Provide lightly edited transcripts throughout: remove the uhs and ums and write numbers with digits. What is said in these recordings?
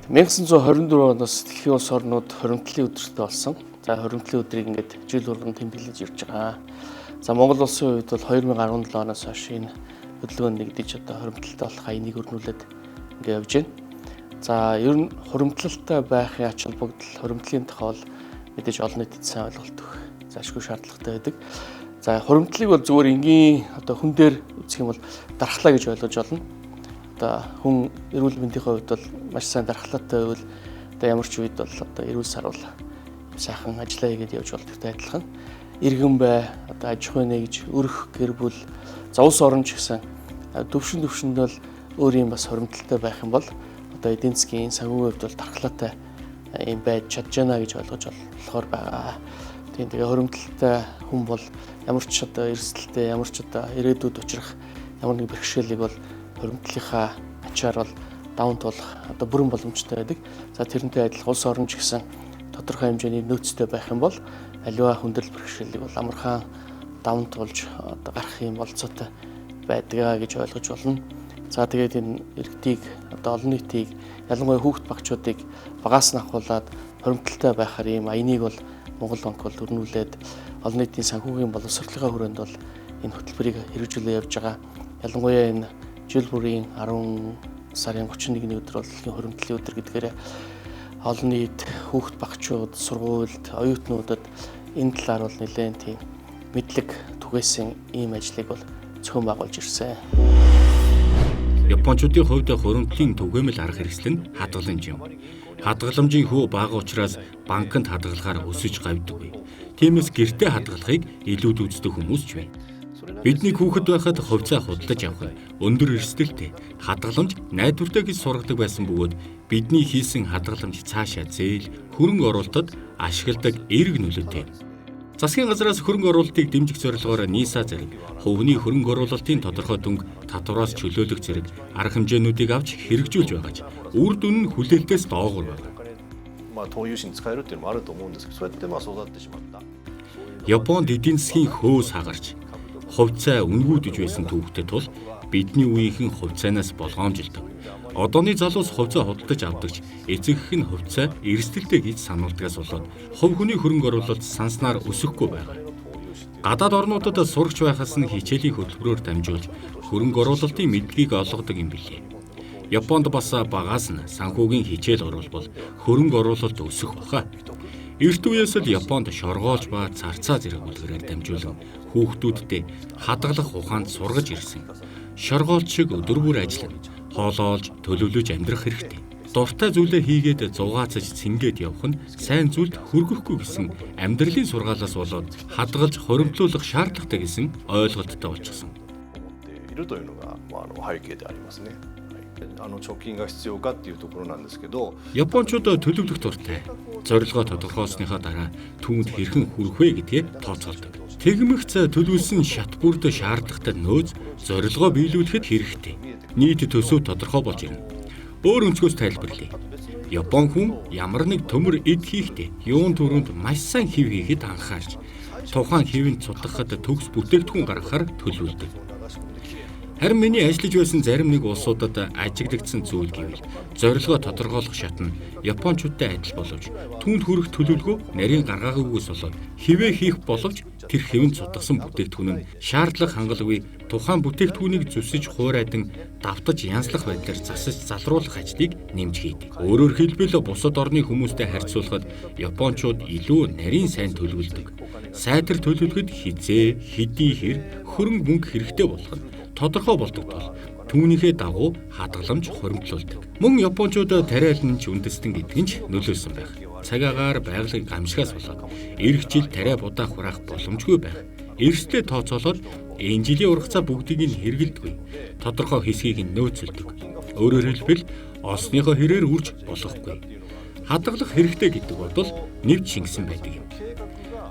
1924 оноос дэлхийн улс орнууд хоримтлын өдөртөө болсон. За хоримтлын өдрийг ингээд жил болгон тэмдэглэж явж байгаа. За Монгол улсын хувьд бол 2017 оноос хойш энэ хөдөлгөөн нэгдэж одоо хоримтлалтай болох хаяг өрнүүлээд ингээд явж байна. За ер нь хоримтлалтай байхын ач холбогдол, хоримтлын тохиол мэдээж олон нийтэд сайн ойлголт өгөх заашгүй шаардлагатай байдаг. За хоримтлыг бол зөвхөн энгийн одоо хүн дээр үзэх юм бол дархлаа гэж ойлгож болно. Одоо хүн эрүүл мэндийн хувьд бол маш сайн дархлаатай байвал одоо ямар ч үед бол одоо эрүүл сарвал сайхан ажиллаа хийгээд явж болдогтой адилхан. Иргэн бай, одоо аж ахуй нэгж, өрх гэр бүл, за улс орн ч гэсэн төвшөнд бол өөр юм бас хоримтлалтай байх юм бол одоо эдийн засгийн санхүүгийн хувьд бол дархлаатай юм байж чадж байна гэж ойлгож болохоор байгаа. Тэгээ хоримтлалтай хүн бол ямар ч одоо эрсдэлтэй, ямар ч одоо ирээдүйд учрах ямар нэг бэрхшээлийг бол хоримтлынхаа ачаар бол даван туулах одоо бүрэн боломжтой байдаг. За тэрнтэй адилхан улс орн ч гэсэн тодорхой хэмжээний нөөцтэй байх юм бол аливаа хүндрэл бэрхшээлийг бол амархан даван туулж одоо гарах юм болцоотой байдгаа гэж ойлгож болно. За тэгээд энэ иргэдийг одоо олон нийтийг ялангуяа хүүхд багчуудыг багаас нь ахуулаад хоримтлалтай байхаар ийм аяныг бол Монгол банк бол өрнүүлээд олон нийтийн санхүүгийн боловсролынхаа хүрээнд бол энэ хөтөлбөрийг хэрэгжүүлээ явж байгаа. Ялангуяа энэ жил бүрийн 10 сарын 31-ний өдөр бол дэлхийн хоримтлалын өдөр гэдгээр олон нийт хүүхд багчууд, сургуульд, оюутнуудад энэ талаар бол нэлээд тийм мэдлэг түгээсэн ийм ажлыг бол зохион байгуулж ирсэн. Япончуудын хувьд хоримтлын түгээмэл арга хэрэгсэл нь хадгаламж юм. Хадгаламжийн хөө бага учраас банкнд хадгалахаар өсөж гавьдаггүй. Тиймээс гэртээ хадгалахыг илүүд үздэг хүмүүс ч байна. Бидний хүүхэд байхад хувьцаа худалдаж авах нь өндөр эрсдэлтэй. Хадгаламж найдвартай гэж сургадаг байсан бөгөөд бидний хийсэн хадгаламж цаашаа зээл, хөрөнгө оруулалтад ашигладаг эерэг нөлөөтэй. Засгийн газраас хөрөнгө оруулалтыг дэмжих зорилгоор NISA зэрэг хувийн хөрөнгө оруулалтын тодорхой дүнг татвараас чөлөөлөх зэрэг арга хэмжээнүүдийг авч хэрэгжүүлж байгаа ч үр дүн нь хүлээлтээс доогуур байна. Японд эдийн засгийн хөөс хагарч хувьцаа үнгүүдэж байсан түүхтэй тул бидний үеийнхэн хувьцаанаас болгоомжилдог. Одооны залуус хувьцаа худалдаж авдагч эцэгх нь хувьцаа эрсдэлтэй гэж сануулдагаас болоод хувь хүний хөрөнгө оруулалт санснаар өсөхгүй байгаа. Гадаад орнуудад сурагч байхаас нь хичээлийн хөтөлбөрөөр дамжуулж хөрөнгө оруулалтын мэдлэгийг олгодог юм билээ. Японд бас багаас нь санхүүгийн хичээл оруулбал хөрөнгө оруулалт өсөх баха. Эрт үеэс л Японд шоргоолж ба царцаа зэрэг үлгэрээр дамжуулан хүүхдүүдтэй хадгалах ухаанд сургаж ирсэн. Шоргоолч шиг өдөр бүр ажиллана, хоолоолж, төлөвлөж амьдрах хэрэгтэй. Дуртай зүйлээ хийгээд зугаацаж цэнгээд явах нь сайн зүйлд хүргэхгүй гэсэн амьдралын сургаалаас болоод хадгалж хоримтлуулах шаардлагатай гэсэн ойлголттой болчихсон. Япончууд төлөвлөх дуртай. Зорилгоо тодорхойлсныхаа дараа түүнд хэрхэн хүрэх вэ гэдгээ тооцоолдог. Тэгмэгц төлөвлөсөн шат бүрд шаардлагатай нөөц зорилгоо биелүүлэхэд хэрэгтэй. Нийт төсөв тодорхой болж ирнэ. Өөр өнцгөөс тайлбарлая. Япон хүн ямар нэг төмөр эд хийхдээ юун түрүүнд маш сайн хэв хийхэд анхаарч тухайн хэвэнд цутгахад төгс бүтээгдэхүүн гаргахаар төлөвлөдөг. Харин миний ажиллаж байсан зарим нэг улсуудад ажиглагдсан зүйл гэвэл зорилгоо тодорхойлох шат нь Япончуудтай адил боловч түүнд хүрэх төлөвлөгөө нарийн гаргаагүйгээс болоод хэвээ хийх боловч тэр хэвэнд цутгасан бүтээгдэхүүн нь шаардлага хангалгүй тухайн бүтээгдэхүүнийг зүсэж хуурайдан давтаж янзлах байдлаар засаж залруулах ажлыг нэмж хийдэг. Өөрөөр хэлбэл бусад орны хүмүүстэй харьцуулахад Япончууд илүү нарийн сайн төлөвлөдөг. Сайтар төлөвлөхөд хизээ, хэдий хэр хөрөнгө мөнгө хэрэгтэй болох нь тодорхой болдог тул түүнийхээ дагуу хадгаламж хоримтлуулдаг. Мөн Япончууд тариалан ч үндэстэн гэдг нь ч нөлөөсөн байх. Цагаагаар байгалийн гамшигаас болоод эх жил тариа будаа хураах боломжгүй байх. Эрсдэлээ тооцоолоод энэ жилийн ургацаа бүгдийг нь хэрэгэлдэггүй. Тодорхой хэсгийг нь нөөцлөдөг. Өөрөөр хэлбэл олсныхоо хэрээр үрж болохгүй. Хадгалах хэрэгтэй гэдэг бол нэвч шингэсэн байдаг юм.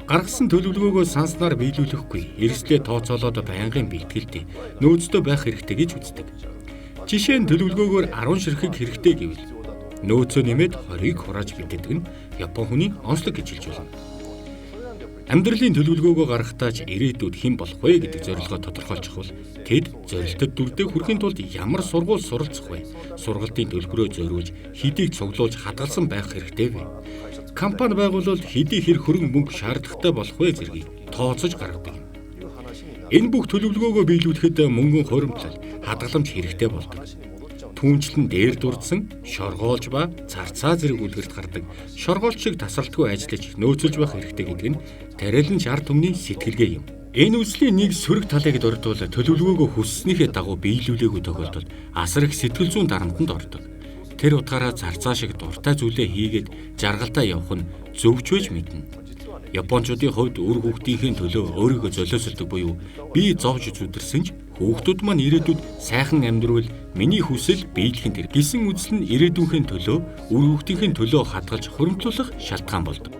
Гаргасан төлөвлөгөөгөө санснаар биелүүлэхгүй, эрсдэлээ тооцоолоод байнгын бэлтгэлтэй, нөөцтэй байх хэрэгтэй гэж үздэг. Жишээ нь төлөвлөгөөгөөр 10 ширхэг хэрэгтэй гэвэл нөөцөө нэмээд 20-ыг хурааж бэлддэг нь Япон хүний онцлог гэж хэлж болно. Амьдралын төлөвлөгөөгөө гаргахдаа ч ирээдүйд хэн болох вэ гэдэг зорилгоо тодорхойлчих бол тэд зорилтод дүрдээ хүрэхин тулд ямар сургууль суралцах вэ? Сургалтын төлбөрөө зориулж, хэдийг цуглуулж хадгалсан байх хэрэгтэй вэ? Компани байгуулалт хэдий хэр хөрөнгө мөнгө шаардлагатай болох вэ зэргийг тооцож гаргадаг юм. Энэ бүх төлөвлөгөөгөө биелүүлэхэд мөнгөн хуримтлал, хадгаламж хэрэгтэй болдог. Түүнчлэн дээр дурдсан шоргоолж ба царцаа зэрэг үлгэрт гардаг шоргоолч шиг тасралтгүй ажиллаж нөөцөлж байх хэрэгтэй гэдэг нь тариалан ард түмний сэтгэлгээ юм. Энэ үслийн нэг сөрөг талыг дурдвал төлөвлөгөөгөө хүсснийхээ дагуу биелүүлээгүй тохиолдолд асар их сэтгэл зүйн дарамтанд ордог. Тэр утгаараа царцаа шиг дуртай зүйлээ хийгээд жаргалтаа явах нь зөвч байж мэднэ. Япончуудын хувьд үр хүүхдийн төлөө өөрийгөө золиослдог буюу би зовж зүдэрсэн ч хүүхдүүд маань ирээдүйд сайхан амьдрал миний хүсэл биелэх тэр гисэн үзэл нь ирээдүйнхээ төлөө үр хүүхдийн төлөө хадгалж хуримтлуулах шалтгаан болдог.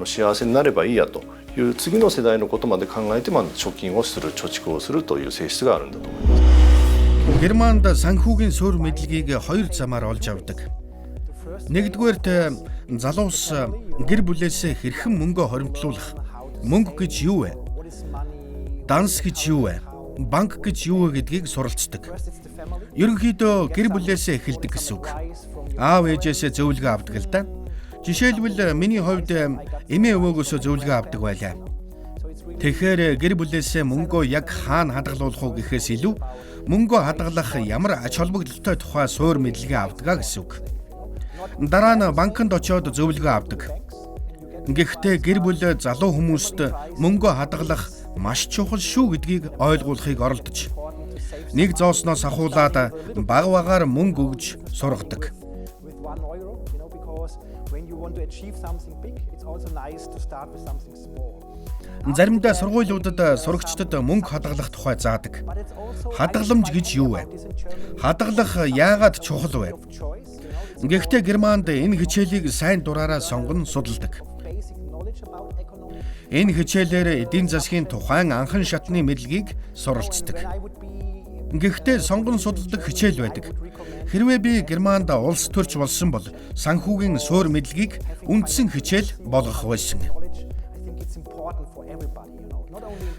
幸せになればいいやという次の世代のことまで考えて貯金をする、貯蓄をするという性質があるんだと思います。 Германд санхүүгийн суурь мэдлэгийг хоёр замаар олж авдаг. Нэгдүгээрт залуус гэр бүлээсээ хэрхэн мөнгө хоримтлуулах, мөнгө гэж юу вэ? Данс гэж юу вэ? Банк гэж юу вэ гэдгийг суралцдаг. Ерөнхийдөө гэр бүлээсээ эхэлдэг гэсэн үг. Аав ээжээсээ зөвлөгөө авдаг л да. Жишээлбэл миний хувьд эмээ өвөөгөөсөө зөвлөгөө авдаг байлаа. Тэгэхээр гэр бүлээсээ мөнгөө яг хаана хадгалуулах уу гэхээс илүү мөнгөө хадгалах ямар ач холбогдолтой тухай суурь мэдлэгээ авдаг гэсэн үг. Дараа нь банкнд очиод зөвлөгөө авдаг. Гэхдээ гэр бүл залуу хүмүүст мөнгөө хадгалах маш чухал шүү гэдгийг ойлгуулахыг оролдож нэг зоосноос ахуулаад баг багаар мөнгө өгж сургадаг. Заримдаа сургуулиудад сурагчдад мөнгө хадгалах тухай заадаг. Хадгаламж гэж юу вэ? Хадгалах яагаад чухал вэ? Гэхдээ Германд энэ хичээлийг сайн дураараа сонгон судалдаг. Энэ хичээлээр эдийн засгийн тухайн анхан шатны мэдлэгийг суралцдаг. Гэхдээ сонгон судалдаг хичээл байдаг. Хэрвээ би Германд улс төрч болсон бол санхүүгийн суурь мэдлэгийг үндсэн хичээл болгох байсан.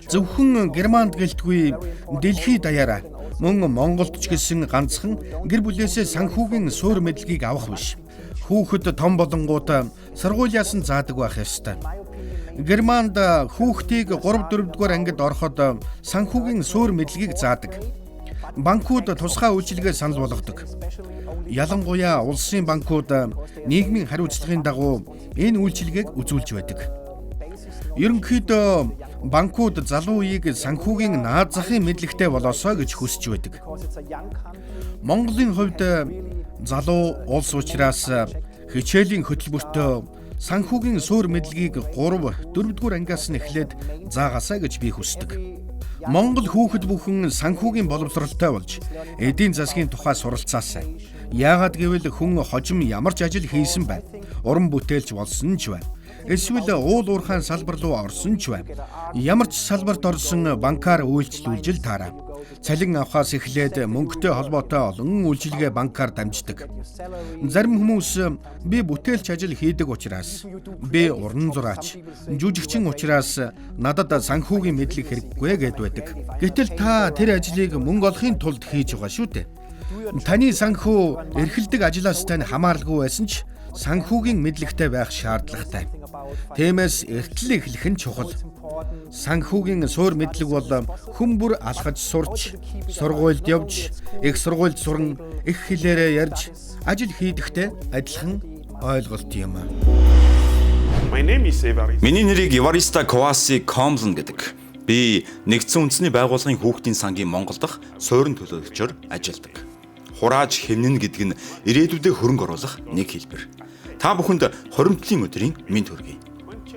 Зөвхөн Германд гэлтгүй дэлхий даяараа мөн Монголд ч гэсэн ганцхан гэр бүлээсээ санхүүгийн суурь мэдлэгийг авах биш. Хүүхэд том болонгууд сургуулиас нь заадаг байх ёстой. Германд хүүхдийг 3-4 дугаар ангид ороход санхүүгийн суурь мэдлэгийг заадаг. Банкуд тусгай үйлчилгээ санал болгодог. Ялангуяа улсын банкуд нийгмийн хариуцлагын дагуу энэ үйлчилгээг үзүүлж байдаг. Ерөнхийдөө банкуд залуу үеийг санхүүгийн наад захын мэдлэгтэй болоосоо гэж хүсэж байдаг. Монголын хувьд залуу улс учраас хичээлийн хөтөлбөртөө санхүүгийн суурь мэдлэгийг 3-4 дугаар ангиас нь эхлээд заагаасаа гэж би хүсдэг. Монгол хүүхэд бүхэн санхүүгийн боловсролтой болж эдийн засгийн тухай суралцаасаа. Яагаад гэвэл хүн хожим ямар ч ажил хийсэн байна. Уран бүтээлч болсон ч байна. Эсвэл уул уурхайн салбар руу орсон ч байна. Ямар ч салбарт орсон банкар үйлчлүүлж л таараа. Цалин авахаас эхлээд мөнгөтэй холбоотой олон үйлчилгээ банкар дамждаг. Зарим хүмүүс би бүтээлч ажил хийдэг учраас, би уран зураач, жүжигчин учраас надад санхүүгийн мэдлэг хэрэггүй гэд байдаг. Гэтэл та тэр ажлыг мөнгө олохын тулд хийж байгаа шүү дээ. Таны санхүү эрхэлдэг ажлаас тань хамааралгүй байсан ч санхүүгийн мэдлэгтэй байх шаардлагатай. Тиймээс эртлэл эхлэх нь чухал. Санхүүгийн суурь мэдлэг бол хүн бүр алхаж сурч, сургуульд явж, их сургуульд суран, их хэлээрээ ярьж, ажил хийдэгтэй адилхан ойлголт юм. Миний нэрийг Евариста Кваси Комлен гэдэг. Би нэгдсэн үндэсний байгууллагын хүүхдийн сангийн Монгол дахь суурин төлөөлөгчөөр ажилладаг. Хурааж хэмнэн гэдэг нь ирээдүйдээ хөрөнгө оруулах нэг хэлбэр. Та бүхэнд хоримтлын өдрийн мэнд хүргэе.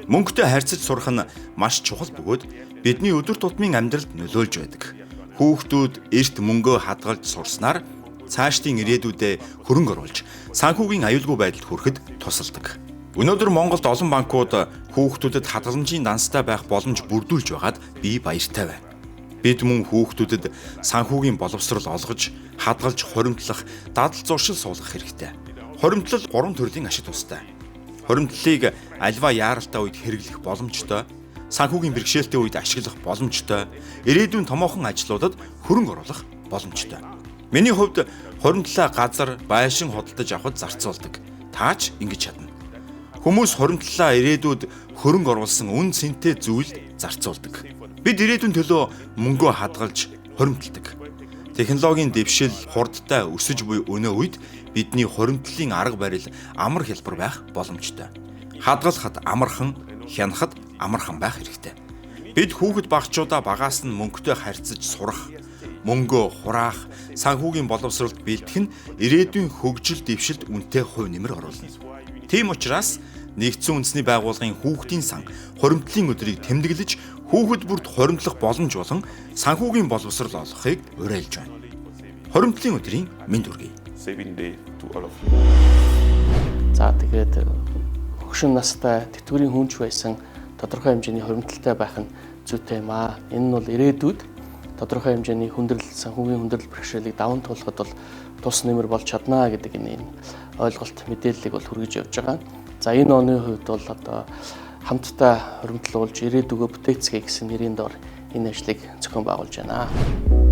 Мөнгөтэй харьцаж сурах нь маш чухал бөгөөд бидний өдөр тутмын амьдралд нөлөөлж байдаг. Хүүхдүүд эрт мөнгөө хадгалж сурснаар цаашдын ирээдүйдээ хөрөнгө оруулж санхүүгийн аюулгүй байдалд хүрэхэд тусалдаг. Өнөөдөр Монголд олон банкуд хүүхдүүдэд хадгаламжийн данстай байх боломж бүрдүүлж байгаад би баяртай байна. Бид мөн хүүхдүүдэд санхүүгийн боловсрол олгож, хадгалж хоримтлах, дадал зуршил суулгах хэрэгтэй. Хоримтлал 3 төрлийн ашиг тустай. Хоримтлалыг альва яаралтай үед хэрэглэх боломжтой, санхүүгийн бэрхшээлтэй үед ашиглах боломжтой, ирээдүйн томоохон ажлуудад хөрөнгө оруулах боломжтой. Миний хувьд хоримтлаа газар, байшин худалдаж авахд зарцуулдаг. Таач ингэж чадна. Хүмүүс хоримтлаа ирээдүйд хөрөнгө оруулсан үн цэнтэй зүйлд зарцуулдаг. Бид ирээдүйн төлөө мөнгөө хадгалж хоримталдаг. Технологийн дэвшил хурдтай өсөж буй өнөө үед бидний хоримтлын арга барил амар хэлбэр байх боломжтой. Хадгалахад амархан, хянахад амархан байх хэрэгтэй. Бид хүүхэд багчуудаа багаас нь мөнгөтэй харьцаж сурах, мөнгөө хураах, санхүүгийн боловсролд бэлтгэх нь ирээдүйн хөгжил дэвшилд үнэтэй хувь нэмэр оруулна. Тийм учраас Нэгдсэн үндэсний байгууллагын хүүхдийн сан хоримтлын өдрийг тэмдэглэж хүүхэд бүрд хоримтлах боломж болон санхүүгийн боловсрол олгохыг уриалж байна. Хоримтлын өдрийн мэнд хүргэе. За тэгээд хөгшин настай тэтгэврийн хүнч байсан тодорхой хэмжээний хоримтлалтай байх нь зүйтэй юм аа. Энэ нь бол ирээдүйд тодорхой хэмжээний хүндрэл, санхүүгийн хүндрэл бэрхшээлийг даван туулахад бол тус нэмэр болж чаднаа гэдэг энэ ойлголт, мэдээллийг бол хүргэж явж байгаа. За энэ оны хувьд бол одоо хамтдаа хоримтлуулж ирээдүгөө бүтээцгээе гэсэн нэрийн доор энэ ажлыг зохион байгуулж байна.